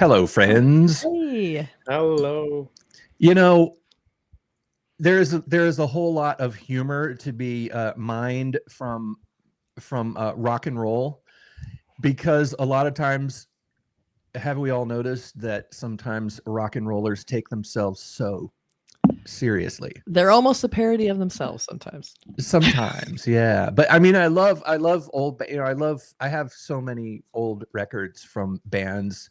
Hello, friends. Hey. Hello. You know, there's a whole lot of humor to be mined from rock and roll, because a lot of times, have we all noticed that sometimes rock and rollers take themselves so seriously? They're almost a parody of themselves sometimes. Sometimes, yeah. But I mean, I love old, I have so many old records from bands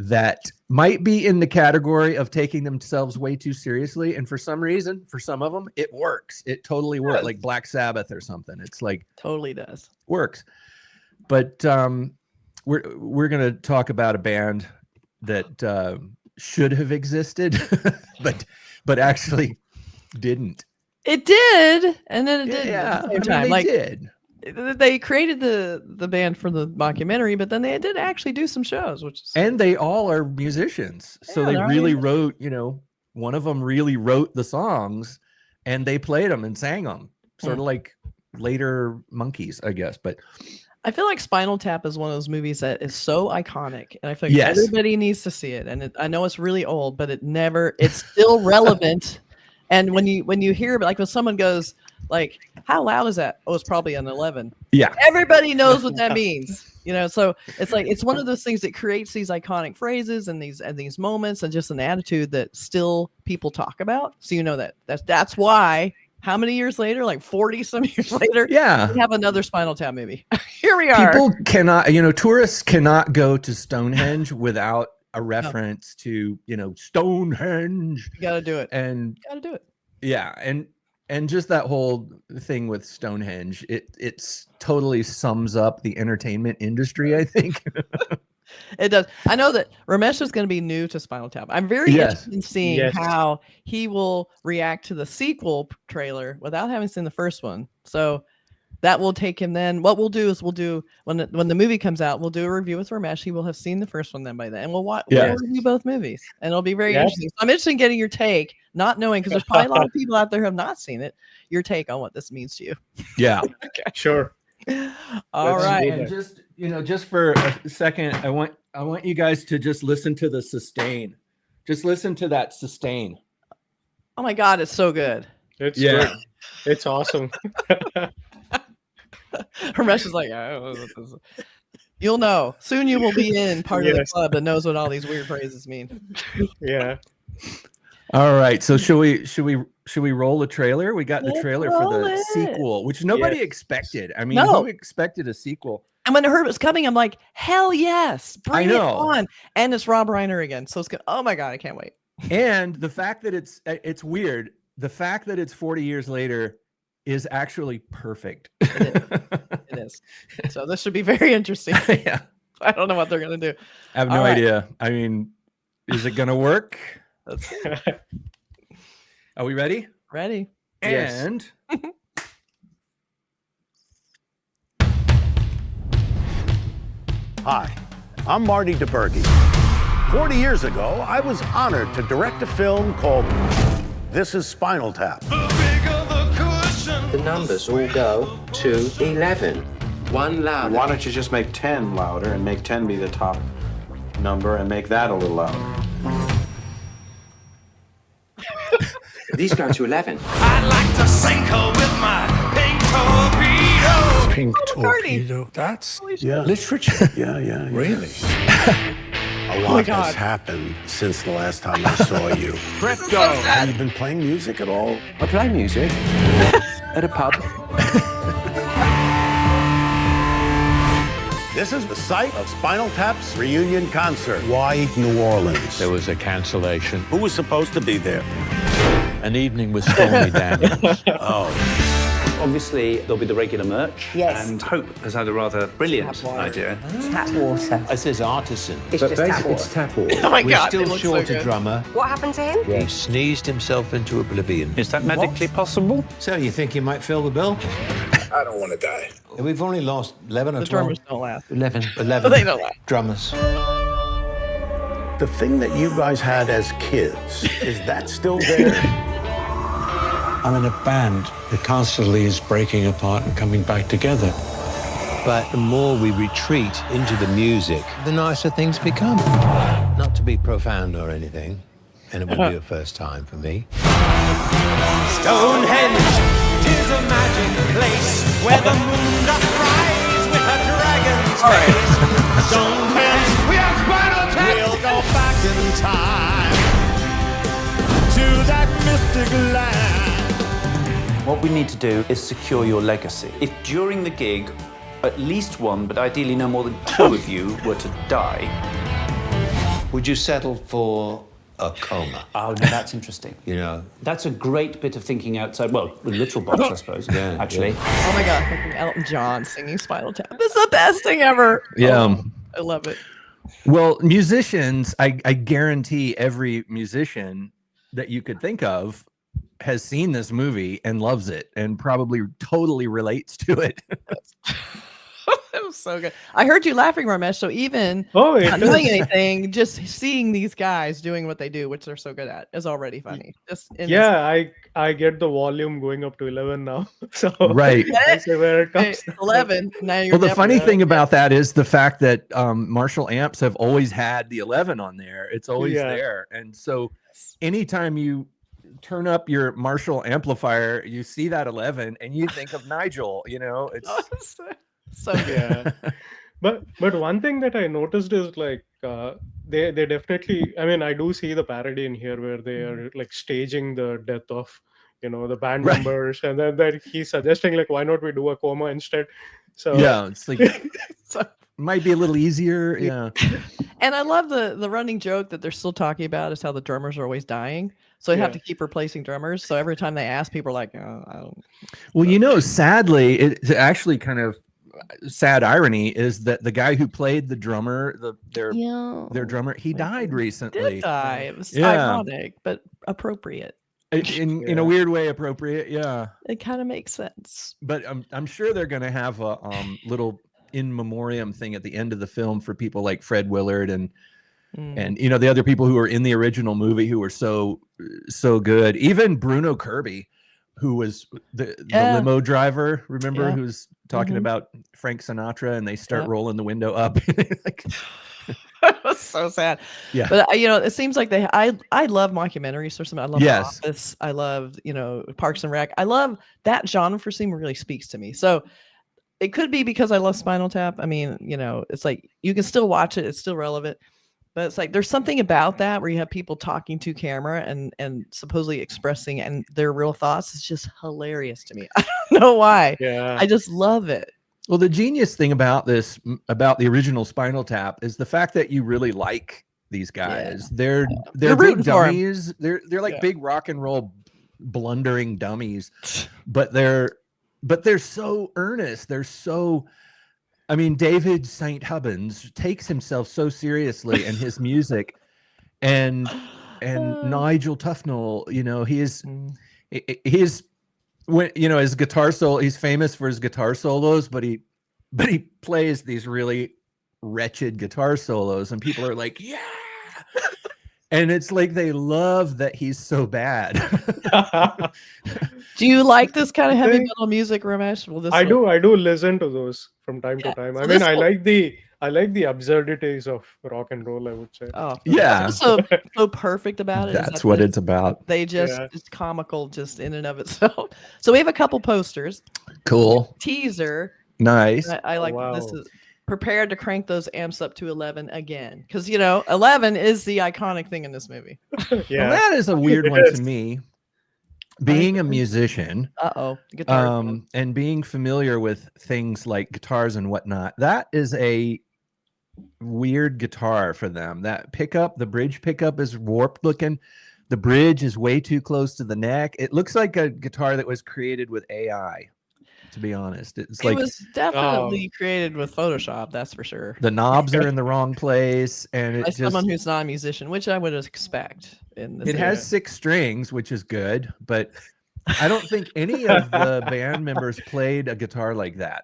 that might be in the category of taking themselves way too seriously, and for some reason, for some of them, it works. It totally works, like Black Sabbath or something. It's like totally does works. But we're gonna talk about a band that should have existed, but actually didn't. It did, and then it didn't. Yeah, At the same time. they did. They created the band for the mockumentary, but then they did actually do some shows, and they all are musicians, so they really wrote. One of them really wrote the songs, and they played them and sang them, sort of like later Monkees, I guess. But I feel like Spinal Tap is one of those movies that is so iconic, and I feel like everybody needs to see it. And I know it's really old, but it's still relevant. And when you hear, like when someone goes, like, how loud is that? Oh, it's probably an 11. Yeah. Everybody knows what that means. So it's like, it's one of those things that creates these iconic phrases and these moments and just an attitude that still people talk about. So that's why how many years later, like 40 some years later, we have another Spinal Tap movie. Here we are. People cannot, tourists cannot go to Stonehenge without a reference to, Stonehenge. You gotta do it. And gotta do it. Yeah. And just that whole thing with Stonehenge, it's totally sums up the entertainment industry, I think. It does. I know that Ramesh is going to be new to Spinal Tap. I'm very interested in seeing how he will react to the sequel trailer without having seen the first one. So that will take him then. What we'll do is when the movie comes out, we'll do a review with Ramesh. He will have seen the first one then by then. And we'll review both movies. And it'll be very interesting. So I'm interested in getting your take, not knowing, because there's probably a lot of people out there who have not seen it, your take on what this means to you. Yeah. Okay. Sure. All right. And just for a second, I want you guys to just listen to the sustain. Just listen to that sustain. Oh my God, it's so good. It's great. It's awesome. Ramesh is like, you'll know. Soon you will be in part of the club that knows what all these weird phrases mean. Yeah. All right. So should we roll the trailer? We got the trailer for the sequel, which nobody expected. I mean, who expected a sequel? And when I heard it was coming, I'm like, hell yes, bring it on. And it's Rob Reiner again. So it's good. Oh my God, I can't wait. And the fact that it's weird. The fact that it's 40 years later is actually perfect. It is. So this should be very interesting. Yeah. I don't know what they're going to do. I have no idea. I mean, is it going to work? Are we ready? Ready. And Hi, I'm Marty DeBerge. 40 years ago, I was honored to direct a film called This Is Spinal Tap. The numbers all go to 11. One louder. Why don't you just make 10 louder and make 10 be the top number and make that a little louder? These go to 11. I'd like to sink her with my pink torpedo. Pink torpedo. That's literature. Yeah. Really? A lot has happened since the last time I saw you. Crypto. Have you been playing music at all? I play music at a pub. This is the site of Spinal Tap's reunion concert. Why New Orleans? There was a cancellation. Who was supposed to be there? An evening with Stormy Daniels. Obviously, there'll be the regular merch. Yes. And Hope has had a rather brilliant idea. Tap water. It says artisan. It's just tap water. It's tap water. Oh my God, We're still short a drummer. What happened to him? He sneezed himself into oblivion. Is that medically possible? So you think you might fill the bill? I don't want to die. We've only lost 11 or The 12. drummers don't laugh. 11. They don't laugh. Drummers. The thing that you guys had as kids, is that still there? I'm in a band that constantly is breaking apart and coming back together. But the more we retreat into the music, the nicer things become. Not to be profound or anything, and it would be a first time for me. Stonehenge, 'tis a magic place where the moon doth rise with a dragon's face. Stonehenge, we are Spinal Tap. We'll go back in time to that mystic land. What we need to do is secure your legacy. If during the gig, at least one, but ideally no more than two of you were to die. Would you settle for a coma? Oh, no, that's interesting. You know? That's a great bit of thinking outside, well, the literal box, I suppose, actually. Yeah. Oh my God, fucking Elton John singing Spinal Tap. This is the best thing ever. Yeah. Oh, I love it. Well, musicians, I guarantee every musician that you could think of has seen this movie and loves it and probably totally relates to it. It was so good. I heard you laughing, Ramesh. So even not doing anything, just seeing these guys doing what they do, which they're so good at, is already funny. I get the volume going up to 11 now. So right, that's where it comes. 11. Now you're well, the funny thing about that is the fact that Marshall amps have always had the 11 on there. It's always there, and so anytime you turn up your Marshall amplifier, you see that 11, and you think of Nigel. You know, it's. So yeah, but one thing that I noticed is like they definitely, I mean, I do see the parody in here where they are like staging the death of the band members, and then that he's suggesting like, why not we do a coma instead? So yeah, it's like might be a little easier. Yeah, and I love the running joke that they're still talking about is how the drummers are always dying. So they have to keep replacing drummers. So every time they ask, people are like, oh, I don't. Well, sadly, it's actually kind of sad irony is that the guy who played the drummer, their drummer, he died recently. Did die. It was ironic, but appropriate. In a weird way, appropriate. Yeah, it kind of makes sense. But I'm sure they're going to have a little in memoriam thing at the end of the film for people like Fred Willard and the other people who were in the original movie who were so good. Even Bruno Kirby, who was the limo driver, remember, who's talking about Frank Sinatra, and they start rolling the window up. Like, it was so sad. Yeah, but it seems like I love mockumentaries or something. I love The Office. I love Parks and Rec. I love that genre for some really speaks to me. So it could be because I love Spinal Tap. I mean, it's like you can still watch it; it's still relevant. But it's like there's something about that where you have people talking to camera and supposedly expressing and their real thoughts. It's just hilarious to me. I don't know why. Yeah, I just love it. Well, the genius thing about the original Spinal Tap is the fact that you really like these guys. Yeah. They're big dummies. They're like big rock and roll blundering dummies, but they're so earnest. They're so. I mean, David St. Hubbins takes himself so seriously in his music, and Nigel Tufnell, his guitar solo. He's famous for his guitar solos, but he plays these really wretched guitar solos, and people are like, yeah. And it's like they love that he's so bad. Do you like this kind of heavy metal music, Ramesh? Well, I do listen to those from time to time. I mean, I like the absurdities of rock and roll, I would say. Oh, yeah. So perfect about it. That's what it's about. They it's comical just in and of itself. So we have a couple posters. Cool. Teaser. Nice. I like this is prepared to crank those amps up to 11 again, because 11 is the iconic thing in this movie. Yeah, well, that is a weird one to me. Being a musician, guitar, and being familiar with things like guitars and whatnot, that is a weird guitar for them. That pickup, the bridge pickup, is warped looking. The bridge is way too close to the neck. It looks like a guitar that was created with AI. To be honest, it was definitely created with Photoshop. That's for sure. The knobs are in the wrong place, and it's someone who's not a musician, which I would expect. It has 6 strings, which is good, but I don't think any of the band members played a guitar like that.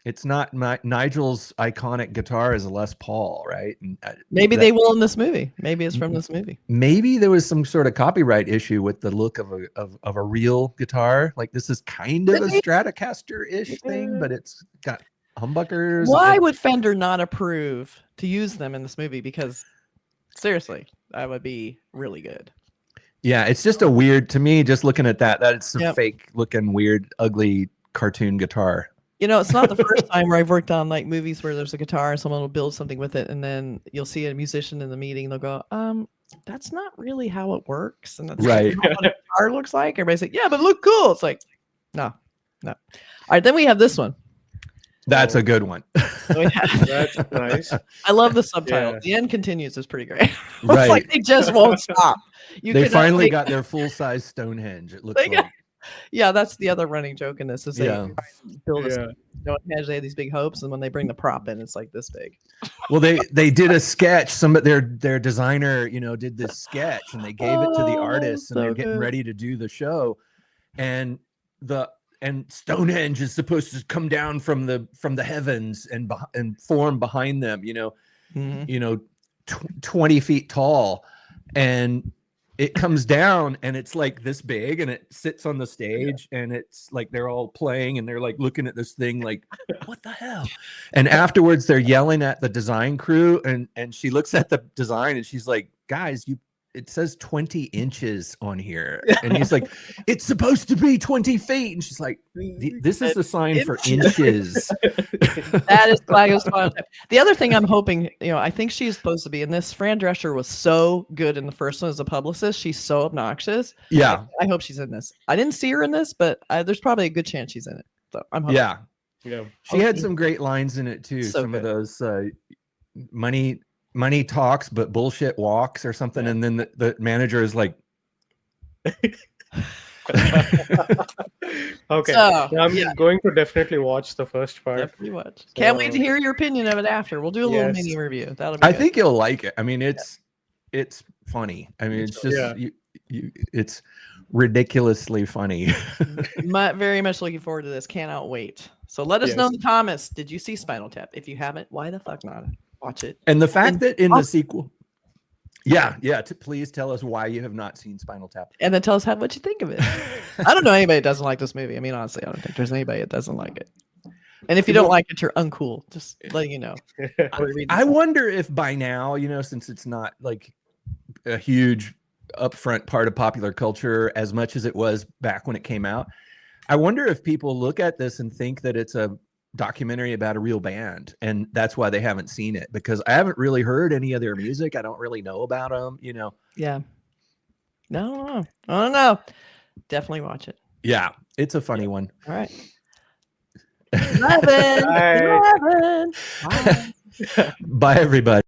It's not Nigel's iconic guitar is a Les Paul, right? And maybe they will in this movie. Maybe it's from this movie. Maybe there was some sort of copyright issue with the look of a real guitar. Like this is kind of a Stratocaster-ish thing, but it's got humbuckers. Why would Fender not approve to use them in this movie? Because Seriously, that would be really good. Yeah, it's just a weird, to me, just looking at that it's a Yep. fake looking, weird, ugly cartoon guitar. You know, it's not the first time where I've worked on like movies where there's a guitar and someone will build something with it, and then you'll see a musician in the meeting. They'll go, that's not really how it works, and that's Right. not what a guitar looks like. Everybody's like, yeah, but look cool. It's like, no. All right, then we have this one. That's a good one. That's nice. I love the subtitle. Yeah. The end continues is pretty great. It's Right. like they just won't stop. They finally got their full-size Stonehenge, it looks like. Yeah, that's the other running joke in this is they Yeah. build a Stonehenge. They have these big hopes, and when they bring the prop in, it's like this big. Well, they did a sketch. Their designer, did this sketch, and they gave it to the artists, and so they're getting good. ready to do the show, and Stonehenge is supposed to come down from the heavens and form behind them. 20 feet tall, and it comes down, and it's like this big, and it sits on the stage, and it's like they're all playing, and they're like looking at this thing like, what the hell? And afterwards they're yelling at the design crew, and she looks at the design, and she's like, guys, it says 20 inches on here. And he's like, it's supposed to be 20 feet. And she's like, this is the sign for inches. That is flag of Spinal Tap. The other thing I'm hoping, I think she's supposed to be in this. Fran Drescher was so good in the first one as a publicist. She's so obnoxious. Yeah. I hope she's in this. I didn't see her in this, but there's probably a good chance she's in it. So I'm hoping. Yeah. Yeah. She had some great lines in it too. So some good. of those money talks, but bullshit walks or something. And then the manager is like, Okay. So, I'm going to definitely watch the first part. Definitely watch. Can't wait to hear your opinion of it after. We'll do a little mini review. That'll be I good. think you'll like it. I mean, it's funny. I mean, it's just it's ridiculously funny. Very much looking forward to this. Cannot wait. So let us know in the comments. Did you see Spinal Tap? If you haven't, why the fuck not? Watch it. And the fact that in the sequel, please tell us why you have not seen Spinal Tap. And then tell us what you think of it. I don't know anybody that doesn't like this movie. I mean, honestly, I don't think there's anybody that doesn't like it. And if you don't like it, you're uncool. Just letting you know. I wonder if by now, since it's not like a huge upfront part of popular culture as much as it was back when it came out, I wonder if people look at this and think that it's a documentary about a real band, and that's why they haven't seen it, because I haven't really heard any of their music. I don't really know about them, Yeah. No, I don't know. Definitely watch it. Yeah, it's a funny one. All right. 11. Bye. 11. Bye. Bye, everybody.